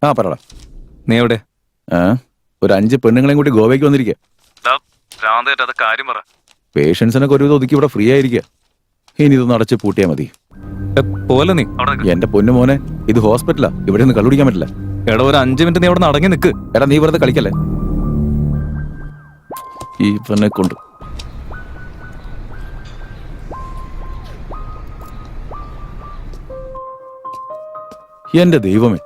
ആ പറടാ. നീ എവിടെ? ഒരു 5 പെണ്ണുങ്ങളെയും കൂടി ഗോവയ്ക്ക് വന്നിരിക്കുക. പേഷ്യൻസിനൊക്കെ ഒരുവിധം ഒതുക്കി ഇവിടെ ഫ്രീ ആയിരിക്കുക. ഇനി ഇതൊന്ന് അടച്ച് പൂട്ടിയാൽ മതി. പോലെ നീ എന്റെ പൊന്നു മോനെ, ഇത് ഹോസ്പിറ്റലാ, ഇവിടെ നിന്ന് കള്ളുടിക്കാൻ പറ്റില്ല. എടാ, ഒരു 5 മിനിറ്റ് നീ അവിടെ അടങ്ങി നിൽക്ക്. എടാ, നീ വെറുതെ കളിക്കല്ലേ ഈ പെണ്ണെ കൊണ്ട്. എന്റെ ദൈവമേ,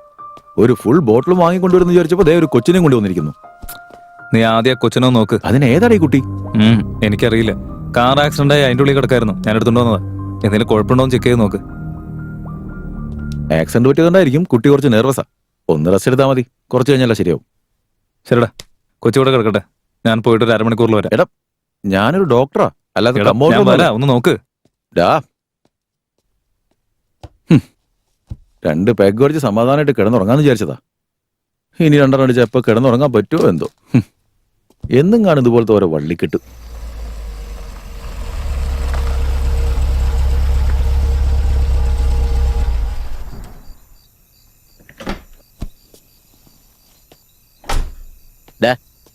ഒരു ഫുൾ ബോട്ടിൽ വാങ്ങിക്കൊണ്ടുവരുന്ന വിചാരിച്ചപ്പോ ദേ ഒരു കൊച്ചിനെയും കൊണ്ടുവന്നിരിക്കുന്നു. നീ ആദ്യം കൊച്ചിനോ നോക്ക്. അതിനേതാടാ ഈ കുട്ടി? എനിക്കറിയില്ല. കാർ ആക്സിഡന്റ് ആയി അതിന്റെ ഉള്ളിൽ കിടക്കായിരുന്നു. ഞാൻ എടുത്തുകൊണ്ട് വന്നതാ. എന്തെങ്കിലും കുഴപ്പമുണ്ടോ ചെക്ക് ചെയ്ത് നോക്ക്. ആക്സിഡന്റ് പറ്റിയതുകൊണ്ടായിരിക്കും കുട്ടി കുറച്ച് നെർവസാ. ഒന്ന് റെസ്റ്റ് എടുത്താൽ മതി, കുറച്ച് കഴിഞ്ഞാൽ ശരിയാവും. ശരിടാ, കൊച്ചു കൂടെ കിടക്കട്ടെ. ഞാൻ പോയിട്ട് ഒരു 1/2 മണിക്കൂറിൽ വരാം. എടാ, ഞാനൊരു ഡോക്ടറാ, അല്ലാതെ ഒന്ന് നോക്ക്. 2 പെഗ് അടിച്ച് സമാധാനമായിട്ട് കിടന്നുറങ്ങാന്ന് വിചാരിച്ചതാ. ഇനി 2 അടിച്ച് എപ്പോ കിടന്നുറങ്ങാൻ പറ്റുമോ എന്തോ. എന്നും കാണും ഇതുപോലത്തെ ഓരോ വള്ളിക്കെട്ട്.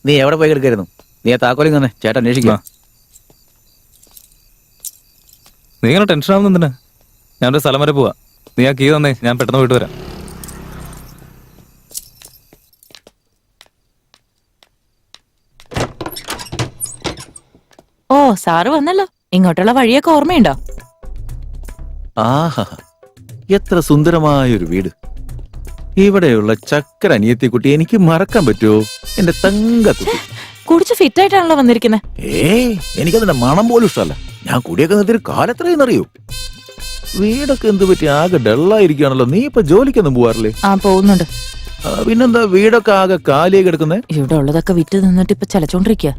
നീ എവിടെ പോയി കിടക്കായിരുന്നു? നീ ആ താക്കോലും തന്നെ ചേട്ടൻ അന്വേഷിക്കുക. നീ ഇങ്ങനെ ടെൻഷൻ ആവുന്ന എന്തിനാ? ഞാനൊരു സ്ഥലം വരെ പോവാ. നീ ആ കീ തന്നേ, ഞാൻ പെട്ടെന്ന് പോയിട്ട് വരാം. ഓ, സാറ് വന്നല്ലോ. ഇങ്ങോട്ടുള്ള വഴിയൊക്കെ ഓർമ്മയുണ്ടോ? ആഹാ, എത്ര സുന്ദരമായൊരു വീട്. ഇവിടെയുള്ള ചക്കര അനിയത്തിക്കുട്ടി എനിക്ക് മറക്കാൻ പറ്റുമോ? എന്റെ തങ്കക്കുട്ടി. കുടിച്ച് ഫിറ്റ് ആയിട്ടാണല്ലോ വന്നിരിക്കുന്നത്. എനിക്കതിന്റെ മണം പോലും ഇഷ്ടമല്ല. ഞാൻ കുടിയൊക്കെ നിർത്തിയൊരു കാലത്രയെന്നറിയോ? വീടൊക്കെ എന്ത് പറ്റി ആകെ ഡള്ളായിരിക്കുകയാണല്ലോ. നീ ഇപ്പൊ ജോലിക്കൊന്നും പോവാറില്ലേ? ആ, പോകുന്നുണ്ട്. പിന്നെന്താ വീടൊക്കെ ആകെ കാലിയായി കിടക്കുന്നേ? ഇവിടെ ഉള്ളതൊക്കെ വിറ്റ് നിന്നിട്ട് ഇപ്പൊ ചലച്ചോണ്ടിരിക്കുക.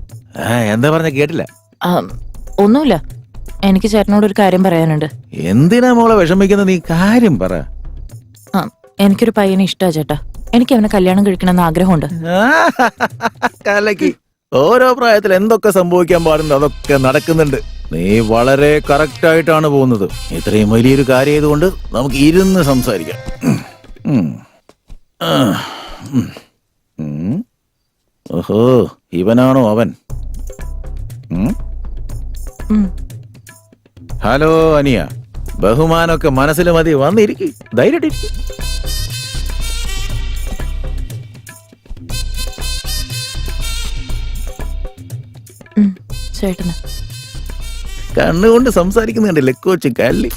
എന്താ പറഞ്ഞ കേട്ടില്ല? ഒന്നുമില്ല. എനിക്ക് ചേട്ടനോട് ഒരു കാര്യം പറയാനുണ്ട്. എന്തിനാ മോളെ വിഷമിക്കുന്നത്? നീ കാര്യം പറ. എനിക്കൊരു പയ്യനെ ഇഷ്ടാ ചേട്ടാ. എനിക്ക് അവനെ കല്യാണം കഴിക്കണമെന്ന് ആഗ്രഹമുണ്ട്. കലക്കി. ഓരോ പ്രായത്തിൽ എന്തൊക്കെ സംഭവിക്കാൻ പാടുണ്ടോ അതൊക്കെ നടക്കുന്നുണ്ട്. നീ വളരെ കറക്റ്റ് ആയിട്ടാണ് പോകുന്നത്. ഇത്രയും വലിയൊരു കാര്യം ആയതുകൊണ്ട് നമുക്ക് ഇരുന്ന് സംസാരിക്കാം. ഓഹോ, ഇവനാണോ അവൻ? ഹലോ അനിയ, ബഹുമാനമൊക്കെ മനസ്സിൽ മതി, വന്നിരിക്കും, ധൈര്യമായിട്ടിരിക്കും. ചേട്ടന് കണ്ണുകൊണ്ട് സംസാരിക്കുന്നുണ്ടല്ലേ കൊച്ചു കല്ലി.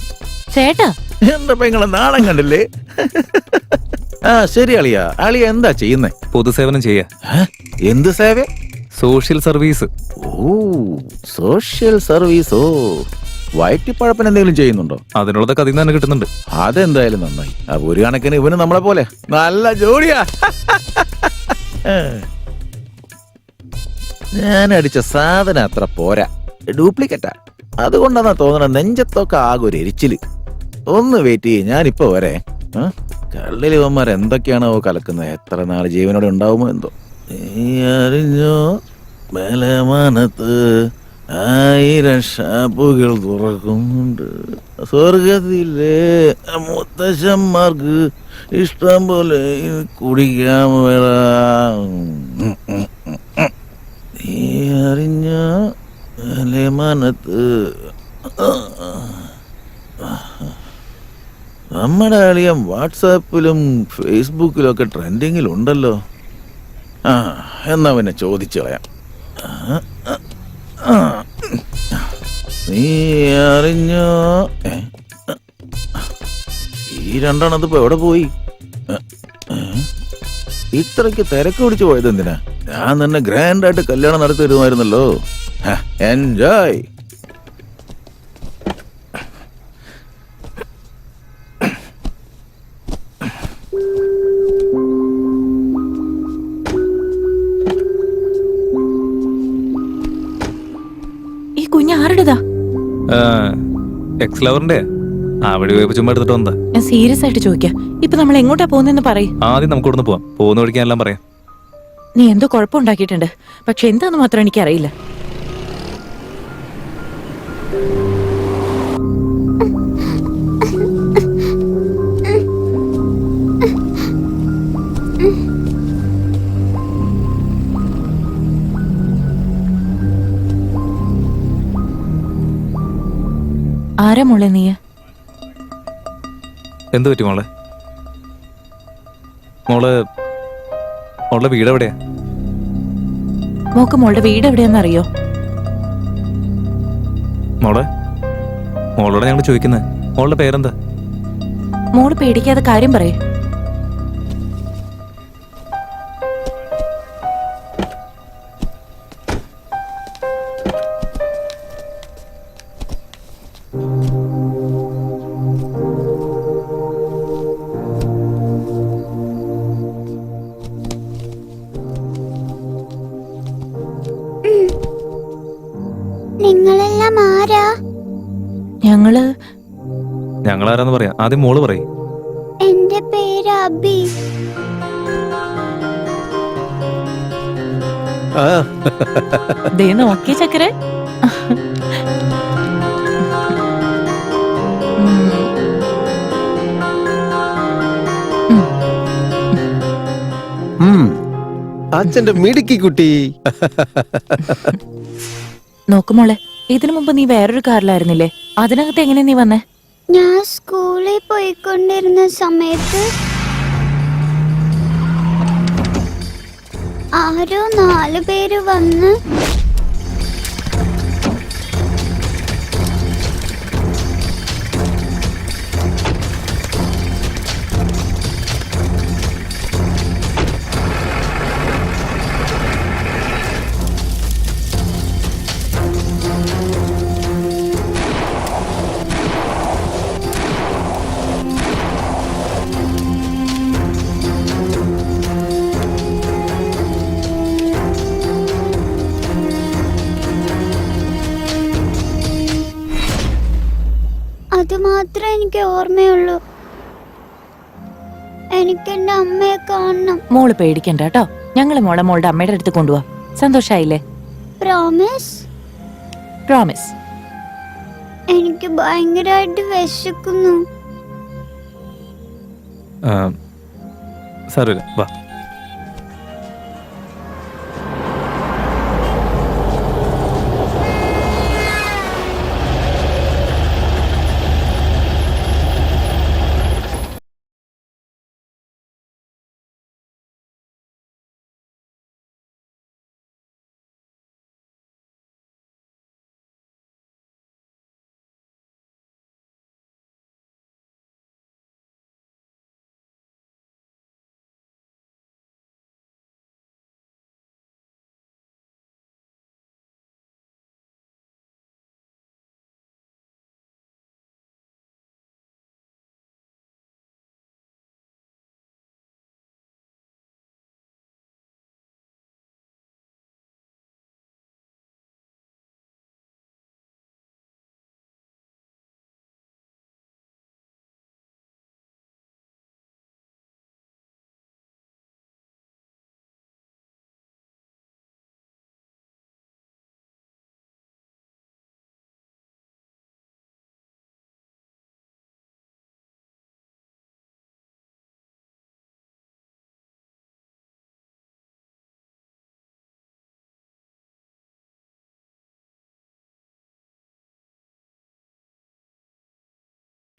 ചേട്ടാ, എന്റെ പെങ്ങളെ നാണം കണ്ടില്ലേ? ശരി അളിയ. അളിയ എന്താ ചെയ്യുന്നേ? പൊതുസേവനം ചെയ്യാ. എന്ത് സേവ? Social service. ഓ, സോഷ്യൽ സർവീസോ. വയറ്റിപ്പഴപ്പൻ എന്തെങ്കിലും ചെയ്യുന്നുണ്ടോ? അതിനുള്ളതൊക്കെ അതിൽ നിന്ന് തന്നെ കിട്ടുന്നുണ്ട്. അതെന്തായാലും നന്നായി. അപ്പൊ ഒരു കണക്കിന് ഇവന് നമ്മളെ പോലെ നല്ല ജോലിയാ. ഞാൻ അടിച്ച സാധനം അത്ര പോരാ, ഡ്യൂപ്ലിക്കേറ്റാ. അതുകൊണ്ടാന്നാ തോന്നണ നെഞ്ചത്തൊക്കെ ആകെ ഒരു എരിച്ചില്. ഒന്ന് വെയിറ്റ് ചെയ്യ്, ഞാനിപ്പോ വരെ. കള്ളില് ഇവന്മാർ എന്തൊക്കെയാണോ കലക്കുന്നത്. എത്ര നാള് ജീവനോടെ ഉണ്ടാവുമോ എന്തോ. നീ അറിഞ്ഞോ ബലമാനത്ത് 1000 ഷാപ്പുകൾ തുറക്കുന്നുണ്ട്. സ്വർഗത്തിലെ മുത്തശ്ശന്മാർക്ക് ഇഷ്ടം പോലെ കുടിക്കാൻ വരാം. നീ അറിഞ്ഞ ബലമാനത്ത് നമ്മുടെ അളിയം വാട്സാപ്പിലും ഫേസ്ബുക്കിലും ഒക്കെ ട്രെൻഡിങ്ങിലുണ്ടല്ലോ. എന്നാ പിന്നെ ചോദിച്ചു കളയാം. നീ അറിഞ്ഞോ? ഈ 2 ഇപ്പൊ എവിടെ പോയി? ഇത്രയ്ക്ക് തിരക്ക് പിടിച്ചു പോയത് എന്തിനാ? ഞാൻ തന്നെ ഗ്രാൻഡായിട്ട് കല്യാണം നടത്തി തരുമായിരുന്നല്ലോ. എൻജോയ്. ഈ കുഞ്ഞ് ആരുടേതാ? എക്സ് ലവറിന്റെ. അവിടെ പോയപ്പോ ചുമ്മാ എടുത്തിട്ട് വന്നതാ. ഞാൻ സീരിയസ് ആയിട്ട് ചോദിക്കാം. ഇപ്പൊ നമ്മൾ എങ്ങോട്ടാ പോകുന്നെന്ന് പറയും. ആദ്യം നമുക്ക് ഇവിടുന്ന് പോവാം. പോകുന്ന വഴിക്ക് എല്ലാം പറയാം. നീ എന്തോ കുഴപ്പമുണ്ടാക്കിയിട്ടുണ്ട്, പക്ഷെ എന്താന്ന് മാത്രം എനിക്കറിയില്ല. ആരാ മോളെ നീ? എന്തു പറ്റി മോളെ? മോളുടെ വീട് എവിടെയാ? മോക്ക് മോളുടെ വീട് എവിടെയാന്ന് അറിയോ? മോളോട് ഞങ്ങൾ ചോദിക്കുന്നത്. മോളുടെ പേരെന്താ? മോള് പേടിക്കാതെ കാര്യം പറയേ. നിങ്ങളെല്ലാം ആരാ? ഞങ്ങളാരാന്ന് പറയാം. ആദ്യം മോള് പറയും. എന്റെ പേര് അബി. ദേ നോക്കി ചക്കരെ. അച്ഛന്റെ മിടുക്കി കുട്ടി. നോക്കുമോളെ, ഇതിനു മുമ്പ് നീ വേറൊരു കാറിലായിരുന്നില്ലേ? അതിനകത്ത് എങ്ങനെ നീ വന്നേ? ഞാൻ സ്കൂളിൽ പോയിക്കൊണ്ടിരുന്ന സമയത്ത് ആരോ 4 പേര് വന്ന് അത് മാത്രമേ എനിക്ക് ഓർമ്മയുള്ളൂ. എനിക്ക് എന്റെ അമ്മയെ കാണണം. മോള് പേടിക്കണ്ട കേട്ടോ. ഞങ്ങള് മോളുടെ അമ്മയുടെ അടുത്ത് കൊണ്ടുപോവാ. സന്തോഷായില്ലേ? പ്രോമിസ്? പ്രോമിസ്. എനിക്ക് ഭയങ്കരമായിട്ട് വിശക്കുന്നു. സാരമില്ല, വാ.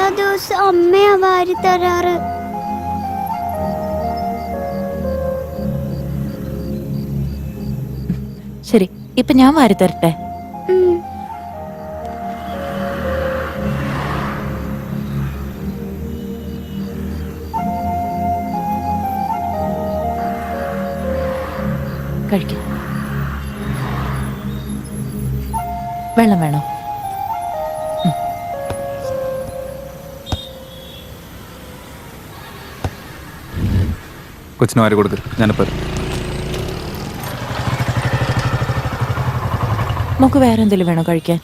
ആ ദിവസം അമ്മയാ വാരി തരാറ്. ശരി, ഇപ്പൊ ഞാൻ വാരി തരട്ടെ? കഴിക്കും. വെള്ളം വേണോ? കൊച്ചിന് വാരി കൊടുക്ക്. ഞാനിപ്പോ നമുക്ക് വേറെ എന്തെങ്കിലും വേണോ കഴിക്കാൻ?